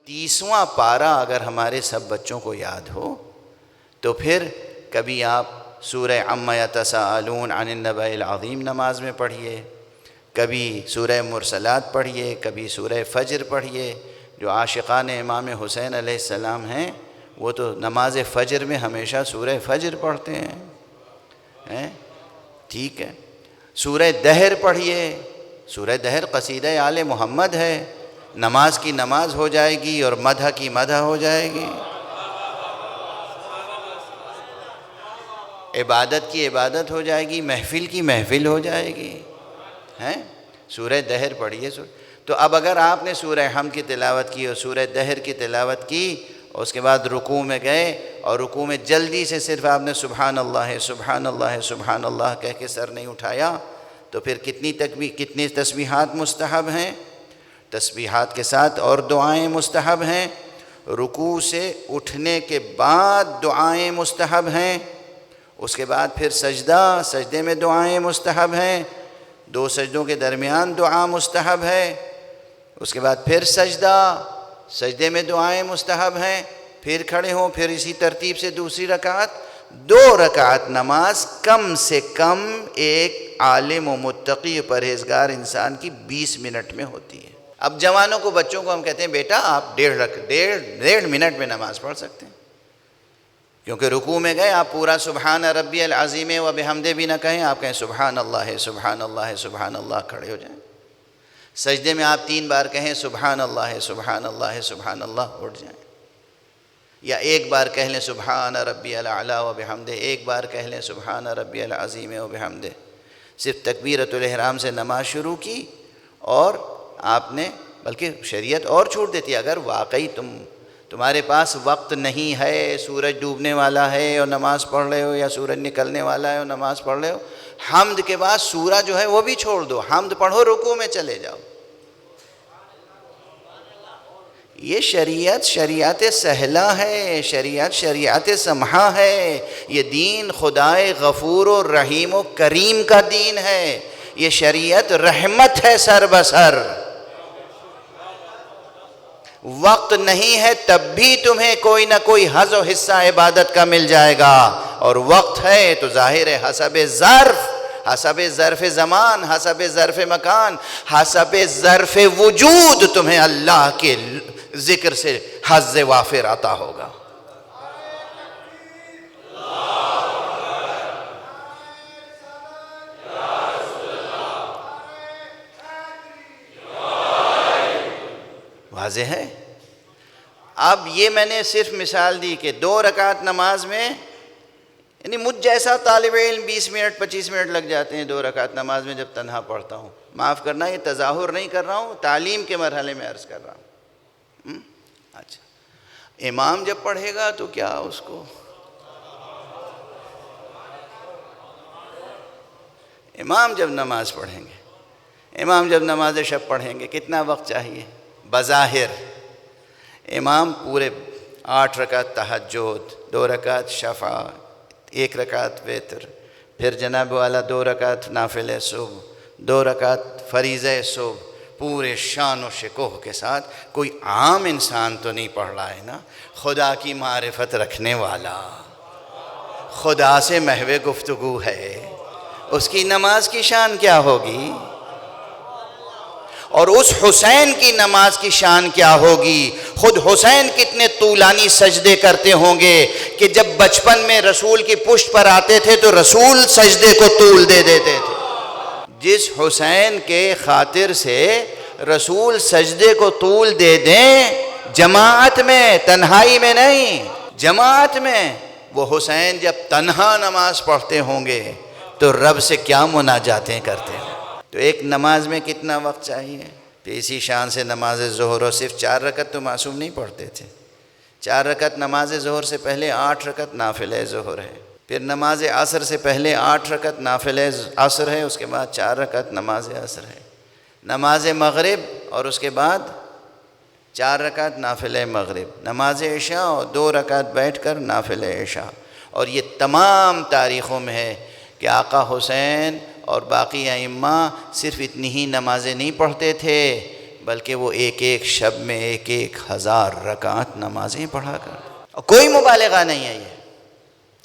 30واں پارہ اگر ہمارے سب بچوں کو یاد ہو تو پھر کبھی آپ سورہ عما یتساءلون عن النبأ العظیم نماز میں پڑھیے، کبھی سورہ مرسلات پڑھیے، کبھی سورہ فجر پڑھیے۔ جو عاشقان امام حسین علیہ السلام ہیں وہ تو نماز فجر میں ہمیشہ سورہ فجر پڑھتے ہیں، ٹھیک ہے۔ سورہ دہر پڑھیے، سورہ دہر قصیدہ آل محمد ہے، نماز کی نماز ہو جائے گی اور مدح کی مدح ہو جائے گی، عبادت کی عبادت ہو جائے گی، محفل کی محفل ہو جائے گی، سورہ دہر پڑھیے۔ تو اب اگر آپ نے سورہ حمد کی تلاوت کی اور سورہ دہر کی تلاوت کی اور اس کے بعد رکوع میں گئے اور رکوع میں جلدی سے صرف آپ نے سبحان اللہ سبحان اللہ سبحان اللہ کہہ کے سر نہیں اٹھایا، تو پھر کتنی تسبیحات مستحب ہیں؟ تسبیحات کے ساتھ اور دعائیں مستحب ہیں، رکوع سے اٹھنے کے بعد دعائیں مستحب ہیں، اس کے بعد پھر سجدے میں دعائیں مستحب ہیں، 2 سجدوں کے درمیان دعا مستحب ہے، اس کے بعد پھر سجدے میں دعائیں مستحب ہیں، پھر کھڑے ہوں، پھر اسی ترتیب سے دوسری رکعت، 2 رکعت نماز کم سے کم ایک عالم و متقی پرہیزگار انسان کی 20 منٹ میں ہوتی ہے۔ اب جوانوں کو، بچوں کو ہم کہتے ہیں بیٹا آپ 1.5 منٹ میں نماز پڑھ سکتے ہیں، کیونکہ رکوع میں گئے آپ پورا سبحان ربی العظیم و بحمدہ بھی نہ کہیں، آپ کہیں سبحان اللہ سبحان اللہ سبحان اللہ، کھڑے ہو جائیں۔ سجدے میں آپ 3 بار کہیں سبحان اللہ سبحان اللہ سبحان اللہ، اٹھ جائیں، یا 1 بار کہہ لیں سبحان ربی الاعلیٰ و بحمدہ، 1 بار کہہ لیں سبحان ربی العظیم و بحمدہ۔ صرف تکبیرۃ الاحرام سے نماز شروع کی، اور آپ نے، بلکہ شریعت اور چھوٹ دیتی ہے، اگر واقعی تمہارے پاس وقت نہیں ہے، سورج ڈوبنے والا ہے اور نماز پڑھ رہے ہو، یا سورج نکلنے والا ہے اور نماز پڑھ رہے ہو، حمد کے بعد سورہ جو ہے وہ بھی چھوڑ دو، حمد پڑھو، رکوع میں چلے جاؤ۔ یہ شریعت سہلہ ہے، شریعت سمحہ ہے، یہ دین خدائے غفور و رحیم و کریم کا دین ہے، یہ شریعت رحمت ہے سر بسر۔ وقت نہیں ہے تب بھی تمہیں کوئی نہ کوئی حظ و حصہ عبادت کا مل جائے گا، اور وقت ہے تو ظاہر ہے حسب ظرف زمان، حسب ظرف مکان، حسب ظرف وجود تمہیں اللہ کے ذکر سے حظ وافر عطا ہوگا۔ واضح ہے؟ اب یہ میں نے صرف مثال دی کہ 2 رکعت نماز میں، یعنی مجھ جیسا طالب علم 20 منٹ 25 منٹ لگ جاتے ہیں 2 رکعت نماز میں جب تنہا پڑھتا ہوں۔ معاف کرنا، یہ تظاہر نہیں کر رہا ہوں، تعلیم کے مرحلے میں عرض کر رہا ہوں۔ اچھا، امام جب پڑھے گا تو کیا اس کو، امام جب نماز پڑھیں گے، امام جب نماز شب پڑھیں گے، کتنا وقت چاہیے؟ بظاہر امام پورے 8 رکعت تہجد، 2 رکعت شفع، 1 رکعت وتر، پھر جناب والا 2 رکعت نافلہ صبح، 2 رکعت فریضہ صبح، پورے شان و شکوہ کے ساتھ۔ کوئی عام انسان تو نہیں پڑھ رہا ہے نا، خدا کی معرفت رکھنے والا، خدا سے محو گفتگو ہے، اس کی نماز کی شان کیا ہوگی؟ اور اس حسین کی نماز کی شان کیا ہوگی؟ خود حسین کتنے طولانی سجدے کرتے ہوں گے کہ جب بچپن میں رسول کی پشت پر آتے تھے تو رسول سجدے کو طول دے دیتے تھے۔ جس حسین کے خاطر سے رسول سجدے کو طول دے دیں، جماعت میں، تنہائی میں نہیں، جماعت میں، وہ حسین جب تنہا نماز پڑھتے ہوں گے تو رب سے کیا مناجاتیں کرتے ہیں۔ تو ایک نماز میں کتنا وقت چاہیے؟ تو اسی شان سے نماز ظہر، اور صرف 4 رکعت تو معصوم نہیں پڑھتے تھے، 4 رکعت نماز ظہر سے پہلے 8 رکعت نافلہ ظہر ہے، پھر نماز عصر سے پہلے 8 رکعت نافلہ عصر ہے، اس کے بعد 4 رکعت نماز عصر ہے، نماز مغرب اور اس کے بعد 4 رکعت نافلہ مغرب، نماز عشاء اور 2 رکعت بیٹھ کر نافلہ عشاء۔ اور یہ تمام تاریخوں میں ہے کہ آقا حسین اور باقی ائمہ صرف اتنی ہی نمازیں نہیں پڑھتے تھے، بلکہ وہ ایک ایک شب میں 1,000 رکعت نمازیں پڑھا کرتے، اور کوئی مبالغہ نہیں ہے، یہ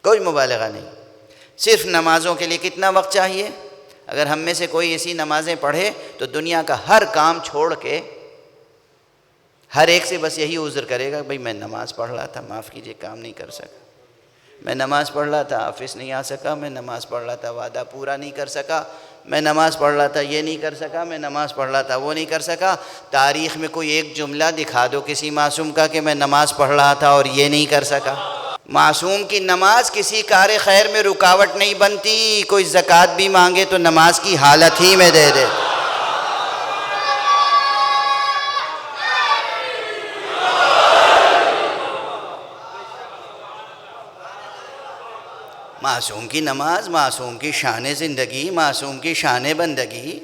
کوئی مبالغہ نہیں۔ صرف نمازوں کے لیے کتنا وقت چاہیے؟ اگر ہم میں سے کوئی ایسی نمازیں پڑھے تو دنیا کا ہر کام چھوڑ کے ہر ایک سے بس یہی عذر کرے گا، بھئی میں نماز پڑھ رہا تھا، معاف کیجئے کام نہیں کر سکا، میں نماز پڑھ رہا تھا آفس نہیں آ سکا، میں نماز پڑھ رہا تھا وعدہ پورا نہیں کر سکا، میں نماز پڑھ رہا تھا یہ نہیں کر سکا، میں نماز پڑھ رہا تھا وہ نہیں کر سکا۔ تاریخ میں کوئی ایک جملہ دکھا دو کسی معصوم کا کہ میں نماز پڑھ رہا تھا اور یہ نہیں کر سکا۔ معصوم کی نماز کسی کار خیر میں رکاوٹ نہیں بنتی، کوئی زکوٰۃ بھی مانگے تو نماز کی حالت ہی میں دے دے۔ معصوم کی نماز، معصوم کی شان زندگی، معصوم کی شان بندگی،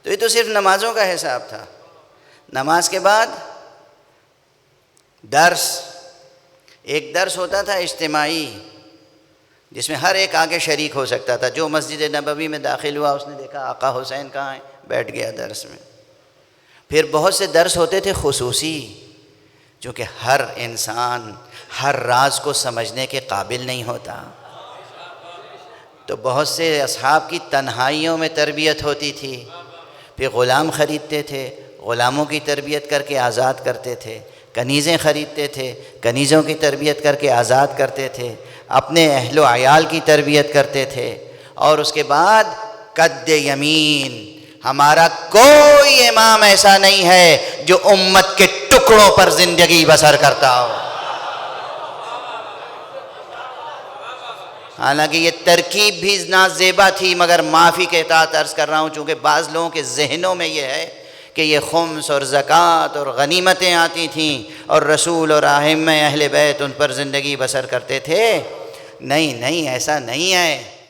تو یہ تو صرف نمازوں کا حساب تھا۔ نماز کے بعد درس، ایک درس ہوتا تھا اجتماعی جس میں ہر ایک آگے شریک ہو سکتا تھا۔ جو مسجد نبوی میں داخل ہوا اس نے دیکھا آقا حسین کہاں ہیں، بیٹھ گیا درس میں۔ پھر بہت سے درس ہوتے تھے خصوصی، چونکہ ہر انسان ہر راز کو سمجھنے کے قابل نہیں ہوتا، تو بہت سے اصحاب کی تنہائیوں میں تربیت ہوتی تھی۔ پھر غلام خریدتے تھے، غلاموں کی تربیت کر کے آزاد کرتے تھے، کنیزیں خریدتے تھے، کنیزوں کی تربیت کر کے آزاد کرتے تھے، اپنے اہل و عیال کی تربیت کرتے تھے، اور اس کے بعد قد یمین۔ ہمارا کوئی امام ایسا نہیں ہے جو امت کے ٹکڑوں پر زندگی بسر کرتا ہو۔ حالانکہ یہ ترکیب بھی نازیبا تھی، مگر معافی کے تحت عرض کر رہا ہوں، چونکہ بعض لوگوں کے ذہنوں میں یہ ہے کہ یہ خمس اور زکوٰۃ اور غنیمتیں آتی تھیں اور رسول اور ائمہ اہل بیت ان پر زندگی بسر کرتے تھے۔ نہیں، ایسا نہیں ہے۔